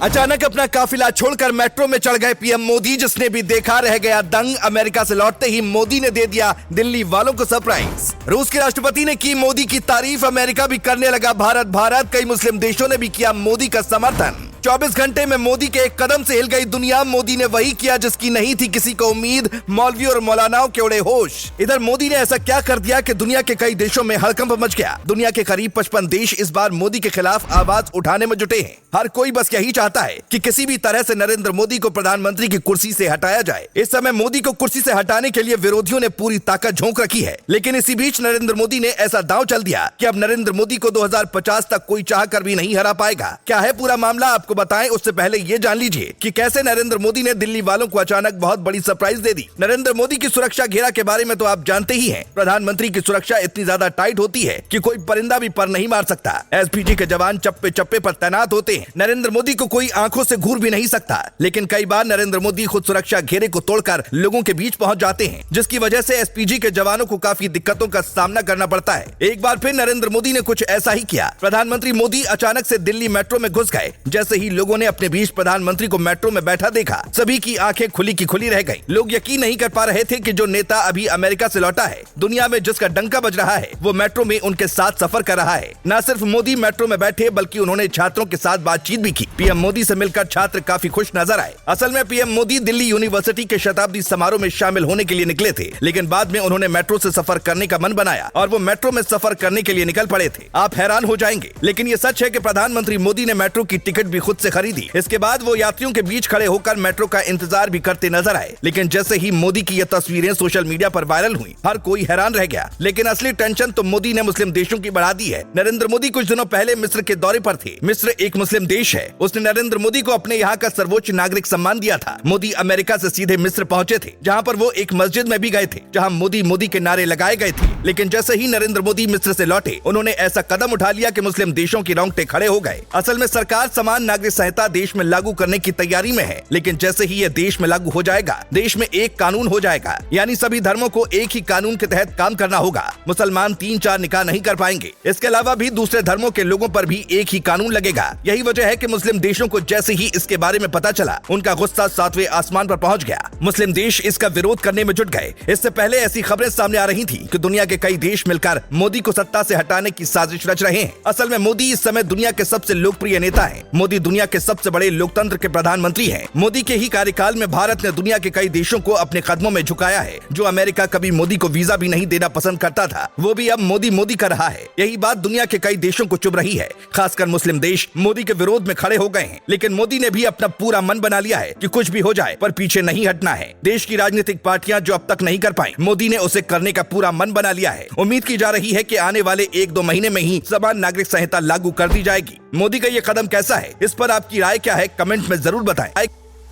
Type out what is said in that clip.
अचानक अपना काफिला छोड़कर मेट्रो में चढ़ गए पीएम मोदी, जिसने भी देखा रह गया दंग। अमेरिका से लौटते ही मोदी ने दे दिया दिल्ली वालों को सरप्राइज। रूस के राष्ट्रपति ने की मोदी की तारीफ, अमेरिका भी करने लगा भारत। कई मुस्लिम देशों ने भी किया मोदी का समर्थन। 24 घंटे में मोदी के एक कदम से हिल गई दुनिया। मोदी ने वही किया जिसकी नहीं थी किसी को उम्मीद। मौलवी और मौलानाओं के उड़े होश। इधर मोदी ने ऐसा क्या कर दिया कि दुनिया के कई देशों में हड़कंप मच गया। दुनिया के करीब 55 देश इस बार मोदी के खिलाफ आवाज उठाने में जुटे हैं। हर कोई बस यही चाहता है कि किसी भी तरह से नरेंद्र मोदी को प्रधानमंत्री की कुर्सी से हटाया जाए। इस समय मोदी को कुर्सी से हटाने के लिए विरोधियों ने पूरी ताकत झोंक रखी है। लेकिन इसी बीच नरेंद्र मोदी ने ऐसा दांव चल दिया कि अब नरेंद्र मोदी को 2050 तक कोई चाह कर भी नहीं हरा पाएगा। क्या है पूरा मामला, आपको बताएं उससे पहले ये जान लीजिए कि कैसे नरेंद्र मोदी ने दिल्ली वालों को अचानक बहुत बड़ी सरप्राइज दे दी। नरेंद्र मोदी की सुरक्षा घेरा के बारे में तो आप जानते ही हैं। प्रधानमंत्री की सुरक्षा इतनी ज्यादा टाइट होती है कि कोई परिंदा भी पर नहीं मार सकता। एसपीजी के जवान चप्पे चप्पे पर तैनात होते हैं। नरेंद्र मोदी को कोई आंखों से घूर भी नहीं सकता। लेकिन कई बार नरेंद्र मोदी खुद सुरक्षा घेरे को तोड़कर लोगों के बीच पहुंच जाते हैं, जिसकी वजह से एसपीजी के जवानों को काफी दिक्कतों का सामना करना पड़ता है। एक बार फिर नरेंद्र मोदी ने कुछ ऐसा ही किया। प्रधानमंत्री मोदी अचानक से दिल्ली मेट्रो में घुस गए। जैसे ही लोगों ने अपने बीच प्रधानमंत्री को मेट्रो में बैठा देखा, सभी की आंखें खुली की खुली रह गईं। लोग यकीन नहीं कर पा रहे थे कि जो नेता अभी अमेरिका से लौटा है, दुनिया में जिसका डंका बज रहा है, वो मेट्रो में उनके साथ सफर कर रहा है। न सिर्फ मोदी मेट्रो में बैठे बल्कि उन्होंने छात्रों के साथ बातचीत भी की। पीएम मोदी से मिलकर छात्र काफी खुश नजर आए। असल में पीएम मोदी दिल्ली यूनिवर्सिटी के शताब्दी समारोह में शामिल होने के लिए निकले थे, लेकिन बाद में उन्होंने मेट्रो से सफर करने का मन बनाया और वो मेट्रो में सफर करने के लिए निकल पड़े थे। आप हैरान हो जाएंगे, लेकिन ये सच है कि प्रधानमंत्री मोदी ने मेट्रो की टिकट भी खुद से खरीदी। इसके बाद वो यात्रियों के बीच खड़े होकर मेट्रो का इंतजार भी करते नजर आए। लेकिन जैसे ही मोदी की ये तस्वीरें सोशल मीडिया पर वायरल हुई, हर कोई हैरान रह गया। लेकिन असली टेंशन तो मोदी ने मुस्लिम देशों की बढ़ा दी है। नरेंद्र मोदी कुछ दिनों पहले मिस्र के दौरे पर थे। मिस्र एक मुस्लिम देश है। उसने नरेंद्र मोदी को अपने यहाँ का सर्वोच्च नागरिक सम्मान दिया था। मोदी अमेरिका से सीधे मिस्र पहुंचे थे, जहाँ पर वो एक मस्जिद में भी गए थे, जहाँ मोदी मोदी के नारे लगाए गए थे। लेकिन जैसे ही नरेंद्र मोदी मिस्र से लौटे, उन्होंने ऐसा कदम उठा लिया कि मुस्लिम देशों की रोंगटे खड़े हो गए। असल में सरकार समान नागरिक संहिता देश में लागू करने की तैयारी में है, लेकिन जैसे ही ये देश में लागू हो जाएगा, देश में एक कानून हो जाएगा, यानी सभी धर्मों को एक ही कानून के तहत काम करना होगा। मुसलमान 3-4 निकाह नहीं कर पाएंगे। इसके अलावा भी दूसरे धर्मों के लोगों पर भी एक ही कानून लगेगा। यही वजह है कि मुस्लिम देशों को जैसे ही इसके बारे में पता चला, उनका गुस्सा 7वें आसमान पर पहुंच गया। मुस्लिम देश इसका विरोध करने में जुट गए। इससे पहले ऐसी खबरें सामने आ रही थी कि दुनिया के कई देश मिलकर मोदी को सत्ता से हटाने की साजिश रच रहे हैं। असल में मोदी इस समय दुनिया के सबसे लोकप्रिय नेता हैं। मोदी दुनिया के सबसे बड़े लोकतंत्र के प्रधानमंत्री हैं। मोदी के ही कार्यकाल में भारत ने दुनिया के कई देशों को अपने कदमों में झुकाया है। जो अमेरिका कभी मोदी को वीजा भी नहीं देना पसंद करता था, वो भी अब मोदी मोदी कर रहा है। यही बात दुनिया के कई देशों को चुभ रही है। खासकर मुस्लिम देश मोदी के विरोध में खड़े हो गए हैं। लेकिन मोदी ने भी अपना पूरा मन बना लिया है कि कुछ भी हो जाए पर पीछे नहीं हटना है। देश की राजनीतिक पार्टियां जो अब तक नहीं कर पाई, मोदी ने उसे करने का पूरा मन बना लिया है। उम्मीद की जा रही है कि आने वाले 1-2 महीने में ही समान नागरिक संहिता लागू कर दी जाएगी। मोदी का ये कदम कैसा है, इस पर आपकी राय क्या है, कमेंट में जरूर बताएं।